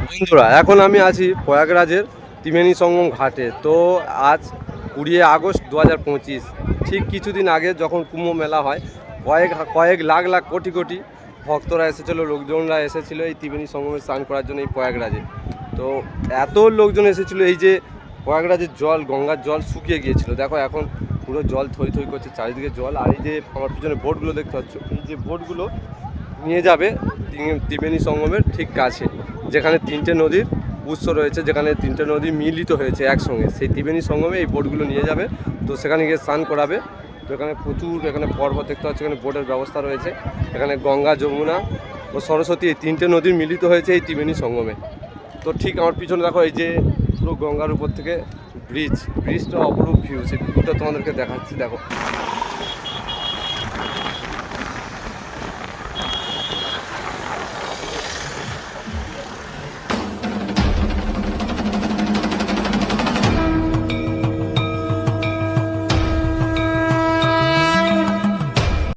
বন্ধুরা, এখন আমি আছি প্রয়াগরাজের ত্রিবেণী সঙ্গম ঘাটে। তো আজ 20 আগস্ট 2025, ঠিক কিছুদিন আগে যখন কুম্ভ মেলা হয়, কয়েক কয়েক লাখ লাখ কোটি কোটি ভক্তরা এসেছিলো, লোকজনরা এসেছিলো এই ত্রিবেণী সঙ্গমে স্নান করার জন্য এই প্রয়াগরাজে। তো এত লোকজন এসেছিলো, এই যে প্রয়াগরাজের জল, গঙ্গার জল শুকিয়ে গিয়েছিল। দেখো এখন পুরো জল থই থই করছে, চারিদিকে জল। আর এই যে আমার পিছনে বোটগুলো দেখতে পাচ্ছ, এই যে বোটগুলো নিয়ে যাবে ত্রিবেণী সঙ্গমের ঠিক কাছে, যেখানে তিনটে নদীর উৎস রয়েছে, যেখানে তিনটে নদী মিলিত হয়েছে একসঙ্গে। সেই ত্রিবেণী সঙ্গমে এই বোটগুলো নিয়ে যাবে, তো সেখানে গিয়ে স্নান করাবে। তো এখানে প্রচুর, এখানে পর্বত দেখতে পাচ্ছি, এখানে বোটের ব্যবস্থা রয়েছে। এখানে গঙ্গা, যমুনা ও সরস্বতী, এই তিনটে নদীর মিলিত হয়েছে এই ত্রিবেণী সঙ্গমে। তো ঠিক আমার পিছনে দেখো, এই যে পুরো গঙ্গার উপর থেকে ব্রিজটা অপরূপ ভিউ, সেই ভিউটা তোমাদেরকে দেখাচ্ছি। দেখো